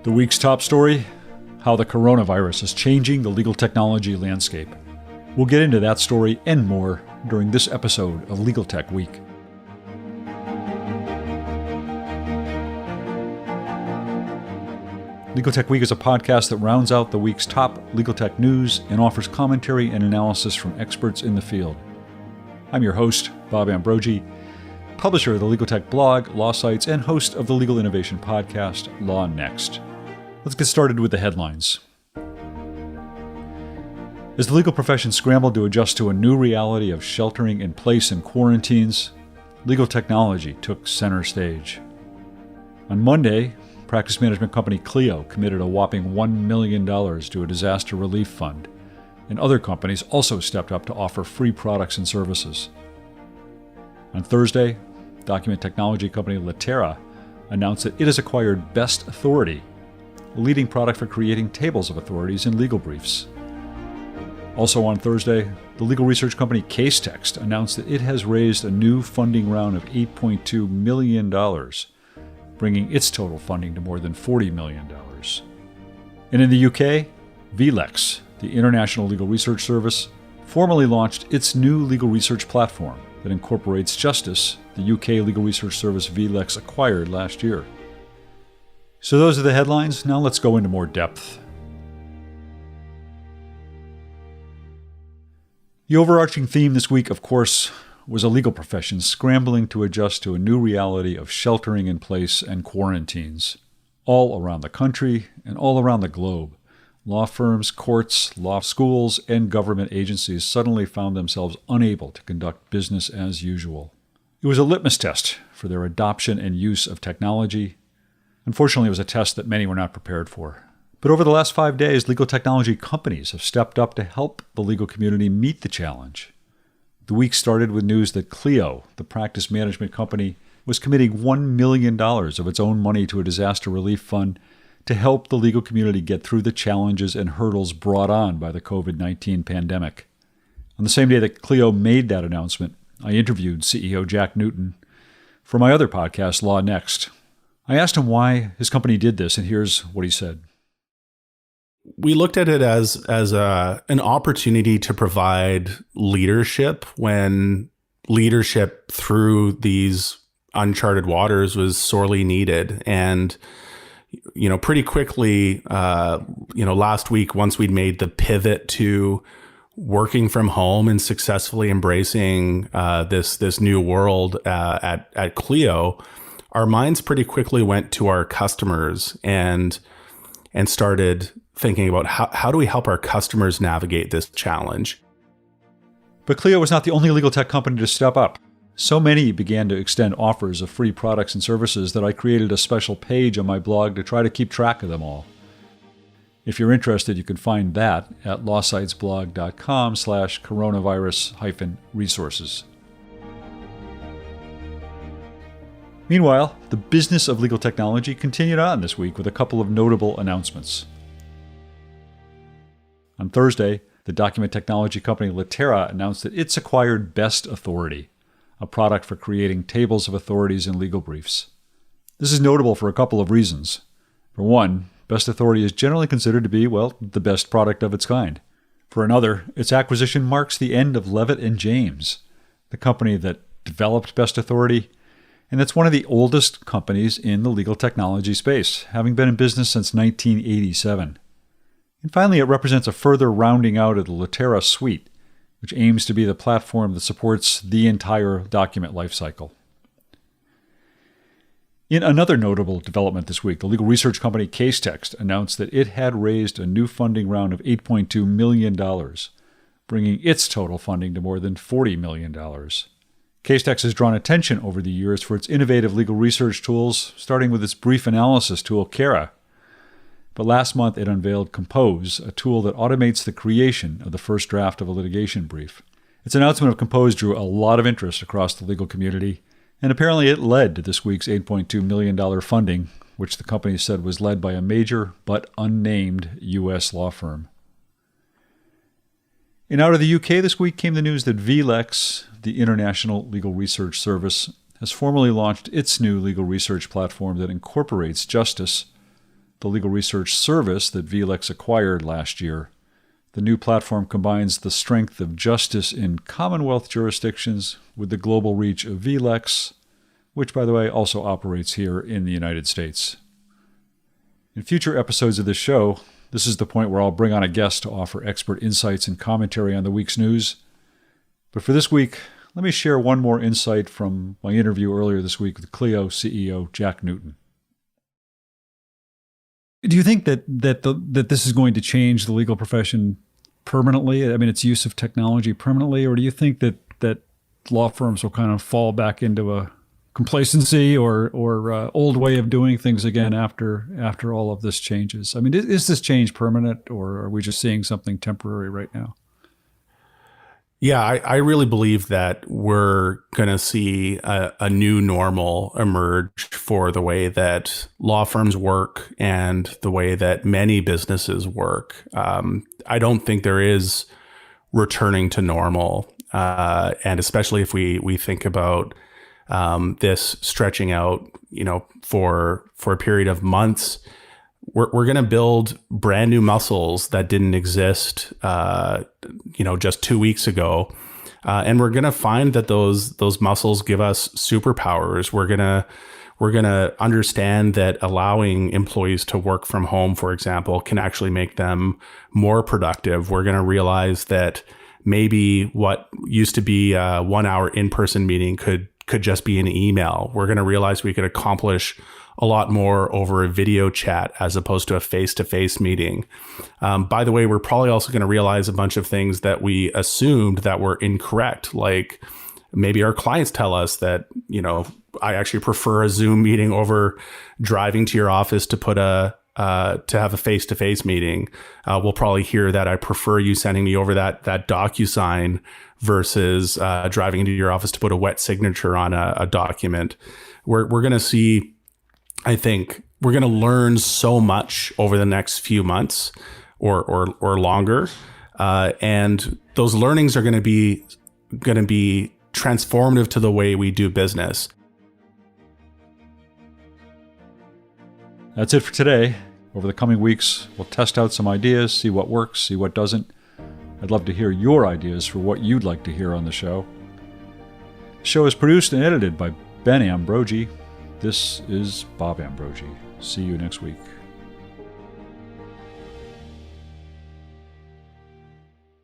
The week's top story, how the coronavirus is changing the legal technology landscape. We'll get into that story and more during this episode of Legal Tech Week. Legal Tech Week is a podcast that rounds out the week's top legal tech news and offers commentary and analysis from experts in the field. I'm your host, Bob Ambrogi, publisher of the Legal Tech blog, Law Sites, and host of the legal innovation podcast, Law Next. Let's get started with the headlines. As the legal profession scrambled to adjust to a new reality of sheltering in place and quarantines, legal technology took center stage. On Monday, practice management company Clio committed a whopping $1 million to a disaster relief fund, and other companies also stepped up to offer free products and services. On Thursday, document technology company Litera announced that it has acquired Best Authority, a leading product for creating tables of authorities in legal briefs. Also on Thursday, the legal research company Casetext announced that it has raised a new funding round of $8.2 million, bringing its total funding to more than $40 million. And in the UK, VLEX, the International Legal Research Service, formally launched its new legal research platform that incorporates Justice, the UK legal research service VLEX acquired last year. So those are the headlines. Now let's go into more depth. The overarching theme this week, of course, was a legal profession scrambling to adjust to a new reality of sheltering in place and quarantines. All around the country and all around the globe, law firms, courts, law schools, and government agencies suddenly found themselves unable to conduct business as usual. It was a litmus test for their adoption and use of technology. Unfortunately, it was a test that many were not prepared for. But over the last 5 days, legal technology companies have stepped up to help the legal community meet the challenge. The week started with news that Clio, the practice management company, was committing $1 million of its own money to a disaster relief fund to help the legal community get through the challenges and hurdles brought on by the COVID-19 pandemic. On the same day that Clio made that announcement, I interviewed CEO Jack Newton for my other podcast, Law Next. I asked him why his company did this, and here's what he said. We looked at it as an opportunity to provide leadership when leadership through these uncharted waters was sorely needed. And, pretty quickly, last week, once we'd made the pivot to working from home and successfully embracing this new world at Clio, our minds pretty quickly went to our customers and started thinking about how do we help our customers navigate this challenge. But Clio was not the only legal tech company to step up. So many began to extend offers of free products and services that I created a special page on my blog to try to keep track of them all. If you're interested, you can find that at lawsitesblog.com/coronavirus-resources. Meanwhile, the business of legal technology continued on this week with a couple of notable announcements. On Thursday, the document technology company Litera announced that it's acquired Best Authority, a product for creating tables of authorities in legal briefs. This is notable for a couple of reasons. For one, Best Authority is generally considered to be, the best product of its kind. For another, its acquisition marks the end of Levitt & James, the company that developed Best Authority, and that's one of the oldest companies in the legal technology space, having been in business since 1987. And finally, it represents a further rounding out of the Litera suite, which aims to be the platform that supports the entire document lifecycle. In another notable development this week, the legal research company Casetext announced that it had raised a new funding round of $8.2 million, bringing its total funding to more than $40 million. Casetext has drawn attention over the years for its innovative legal research tools, starting with its brief analysis tool, Kara. But last month it unveiled Compose, a tool that automates the creation of the first draft of a litigation brief. Its announcement of Compose drew a lot of interest across the legal community, and apparently it led to this week's $8.2 million funding, which the company said was led by a major but unnamed U.S. law firm. And out of the UK this week came the news that VLEX, the International Legal Research Service, has formally launched its new legal research platform that incorporates Justice, the legal research service that VLEX acquired last year. The new platform combines the strength of justice in Commonwealth jurisdictions with the global reach of VLEX, which, by the way, also operates here in the United States. In future episodes of this show, this is the point where I'll bring on a guest to offer expert insights and commentary on the week's news. But for this week, let me share one more insight from my interview earlier this week with Clio CEO Jack Newton. Do you think that this is going to change the legal profession permanently? I mean, its use of technology permanently, or do you think that law firms will kind of fall back into a complacency or old way of doing things again after all of this changes? I mean, is this change permanent, or are we just seeing something temporary right now? Yeah, I really believe that we're going to see a new normal emerge for the way that law firms work and the way that many businesses work. I don't think there is returning to normal. And especially if we think about this stretching out, for a period of months, we're going to build brand new muscles that didn't exist, just 2 weeks ago. And we're going to find that those muscles give us superpowers. We're going to understand that allowing employees to work from home, for example, can actually make them more productive. We're going to realize that maybe what used to be a 1 hour in-person meeting could just be an email. We're going to realize we could accomplish a lot more over a video chat as opposed to a face-to-face meeting. By the way, we're probably also going to realize a bunch of things that we assumed that were incorrect. Like maybe our clients tell us that, I actually prefer a Zoom meeting over driving to your office to to have a face-to-face meeting. We'll probably hear that I prefer you sending me over that DocuSign versus driving into your office to put a wet signature on a document. We're going to see, I think we're going to learn so much over the next few months or longer. And those learnings are going to be transformative to the way we do business. That's it for today. Over the coming weeks, we'll test out some ideas, see what works, see what doesn't. I'd love to hear your ideas for what you'd like to hear on the show. The show is produced and edited by Ben Ambrogi. This is Bob Ambrogi. See you next week.